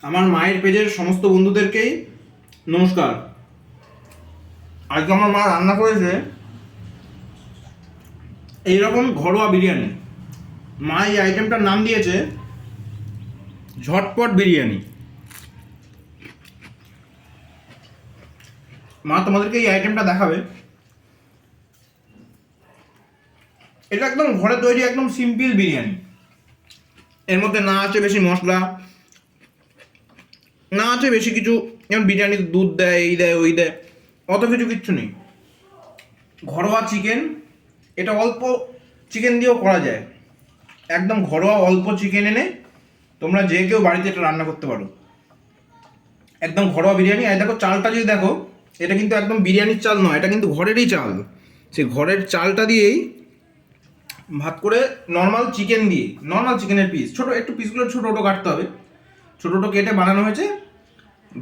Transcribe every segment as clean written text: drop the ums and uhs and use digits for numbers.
আমার মায়ের পেজের সমস্ত বন্ধুদেরকেই নমস্কার। আজকে আমার মা রান্না করেছে এইরকম ঘরোয়া বিরিয়ানি। মা এই আইটেমটার নাম দিয়েছে ঝটপট বিরিয়ানি। মা তোমাদেরকে এই আইটেমটা দেখাবে। এটা একদম ঘরে তৈরি, একদম সিম্পল বিরিয়ানি। এর মধ্যে না আছে বেশি মশলা, না আছে বেশি কিছু, যেমন বিরিয়ানিতে দুধ দেয়, এই দেয়, ওই দেয়, অত কিচ্ছু নেই। ঘরোয়া চিকেন, এটা অল্প চিকেন দিয়েও করা যায়। একদম ঘরোয়া অল্প চিকেন এনে তোমরা যে কেউ বাড়িতে এটা রান্না করতে পারো। একদম ঘরোয়া বিরিয়ানি। আর দেখো চালটা যদি দেখো, এটা কিন্তু একদম বিরিয়ানির চাল নয়, এটা কিন্তু ঘরেরই চাল। সেই ঘরের চালটা দিয়েই ভাত করে নর্মাল চিকেন দিয়ে, নর্মাল চিকেনের পিস ছোটো, একটু পিসগুলো ছোটো ছোটো কাটতে হবে, ছোটো ছোটো কেটে বানানো হয়েছে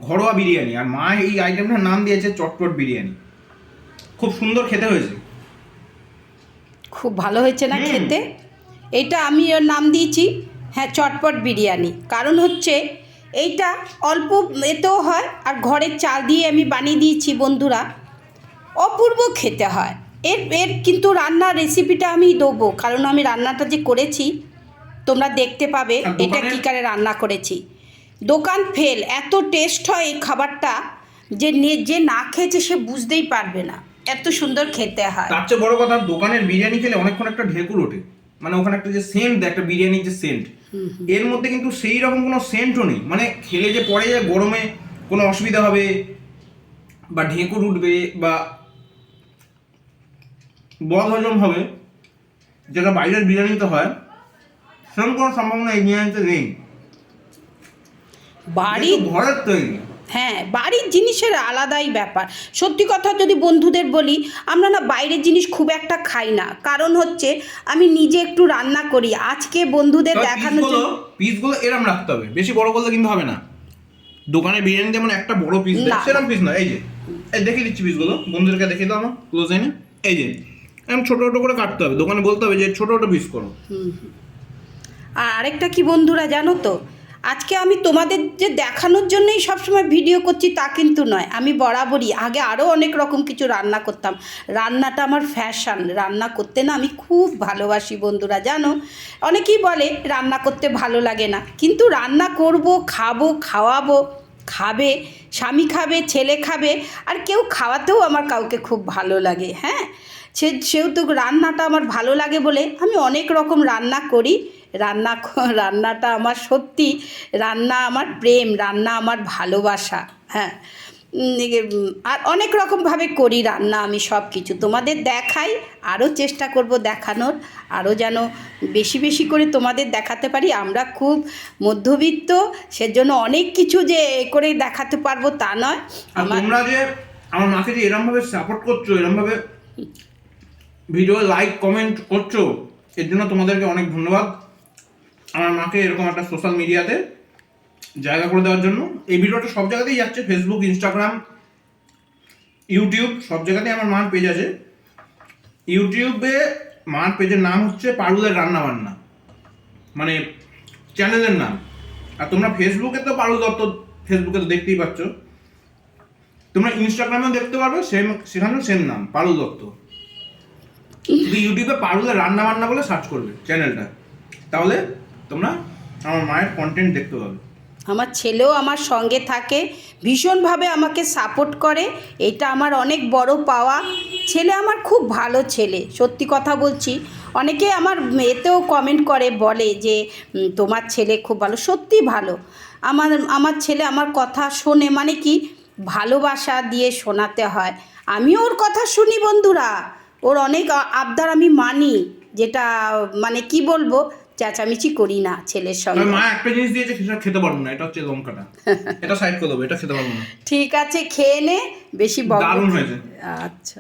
ঘরোয়া বিরিয়ানি। আর মা এই আইটেমটার নাম দিয়েছে চটপট বিরিয়ানি। খুব সুন্দর খেতে হয়েছে। খুব ভালো হয়েছে না খেতে? এটা আমি ওর নাম দিয়েছি চটপট বিরিয়ানি। কারণ হচ্ছে এইটা অল্প এতেও হয়, আর ঘরের চাল দিয়ে আমি বানিয়ে দিয়েছি বন্ধুরা, অপূর্ব খেতে হয়। এর এর কিন্তু রান্নার রেসিপিটা আমি দেবো, কারণ আমি রান্নাটা যে করেছি তোমরা দেখতে পাবে এটা কী করে রান্না করেছি। দোকান ফেল, এত টেস্ট হয় এই খাবারটা যে না খেয়েছে সে বুঝতেই পারবে না, এত সুন্দর খেতে হয়। তার চেয়ে বড় কথা, দোকানের বিরিয়ানি খেলে অনেকক্ষণ একটা ঢেকুর ওঠে, মানে ওখানে একটা যে সেন্ট, একটা বিরিয়ানির যে সেন্ট, এর মধ্যে কিন্তু সেই রকম কোনো সেন্টও নেই। মানে খেলে যে পরে যায় গরমে কোনো অসুবিধা হবে বা ঢেকুর উঠবে বা বদ হজম হবে, যেটা বাইরের বিরিয়ানিতে হয়, সেরকম কোনো সম্ভাবনা এই বিরিয়ানিতে নেই। বাড়ির ঘরের তৈরি, বাড়ির জিনিসের আলাদাই ব্যাপার। সত্যি কথা যদি বন্ধুদের বলি, আমরা না বাইরের জিনিস খুব একটা খাই না, কারণ হচ্ছে আমি নিজে একটু রান্না করি। আজকে বন্ধুদের দেখানোর জন্য পিসগুলো এরম রাখতে হবে, বেশি বড় করলে কিন্তু হবে না। দোকানে বিরিয়ানি যেমন একটা বড় পিস দেয়, সেরকম পিস না। এই যে এই দেখিয়ে দিচ্ছি পিসগুলো, বন্ধুদেরকে দেখিয়ে দাও আমার ক্লোজ এনে। এই যে এরকম ছোটো ছোটো করে কাটতে হবে, দোকানে বলতে হবে যে ছোটো ছোটো পিস করো। আর আরেকটা কি বন্ধুরা জানো তো, আজকে আমি তোমাদের যে দেখানোর জন্যই সবসময় ভিডিও করছি তা কিন্তু নয়। আমি বরাবরই আগে আরও অনেক রকম কিছু রান্না করতাম। রান্নাটা আমার ফ্যাশন, রান্না করতে না আমি খুব ভালোবাসি বন্ধুরা, জানো। অনেকেই বলে রান্না করতে ভালো লাগে না, কিন্তু রান্না করব, খাবো, খাওয়াবো, খাবে, স্বামী খাবে, ছেলে খাবে, আর কেউ খাওয়াতেও আমার কাউকে খুব ভালো লাগে। সেহেতু রান্নাটা আমার ভালো লাগে বলে আমি অনেক রকম রান্না করি। রান্নাটা আমার সত্যি, রান্না আমার প্রেম, রান্না আমার ভালোবাসা। আর অনেক রকমভাবে করি রান্না আমি, সব কিছু তোমাদের দেখাই, আরও চেষ্টা করব দেখানোর, আরও যেন বেশি বেশি করে তোমাদের দেখাতে পারি। আমরা খুব মধ্যবিত্ত, সেজন্য অনেক কিছু যে করে দেখাতে পারবো তা নয়। তোমরা যে আমার মাকে যে এরমভাবে সাপোর্ট করছো, এরমভাবে ভিডিও লাইক কমেন্ট করছো, এর জন্য তোমাদেরকে অনেক ধন্যবাদ। আমার মাকে এরকম একটা সোশ্যাল মিডিয়াতে জায়গা করে দেওয়ার জন্য। এই ভিডিওটা সব জায়গাতেই যাচ্ছে, ফেসবুক, ইনস্টাগ্রাম, ইউটিউব, সব জায়গাতেই আমার মার পেজ আছে। ইউটিউবে মার পেজের নাম হচ্ছে পারুলের রান্না বান্না, মানে চ্যানেলের নাম। আর তোমরা ফেসবুকে তো পারুল দত্ত, ফেসবুকে তো দেখতেই পাচ্ছ। তোমরা ইনস্টাগ্রামেও দেখতে পারবে, সেখানেও সেম নাম, পারুল দত্ত। যদি ইউটিউবে পারুলের রান্না বান্না বলে সার্চ করবে চ্যানেলটা, তাহলে তোমরা আমার মায়ের কন্টেন্ট দেখতে পাবে। আমার ছেলেও আমার সঙ্গে থাকে, ভীষণভাবে আমাকে সাপোর্ট করে, এটা আমার অনেক বড় পাওয়া। ছেলে আমার খুব ভালো ছেলে, সত্যি কথা বলছি। অনেকে আমার এতেও কমেন্ট করে, বলে যে তোমার ছেলে খুব ভালো, সত্যি ভালো। আমার ছেলে আমার কথা শোনে, মানে কি ভালোবাসা দিয়ে শোনাতে হয়। আমিও ওর কথা শুনি বন্ধুরা, ওর অনেক আবদার আমি মানি, যেটা মানে কি বলবো, চেঁচামেচি করি না ছেলের সঙ্গে। মা একটা জিনিস দিয়েছে, সেটা খেতে পারবো না, এটা হচ্ছে লঙ্কাটা, এটা সাইড করে দেবো, এটা খেতে পারবো না। ঠিক আছে, খেয়ে নে, বেশি বক। দারুণ হয়েছে। আচ্ছা।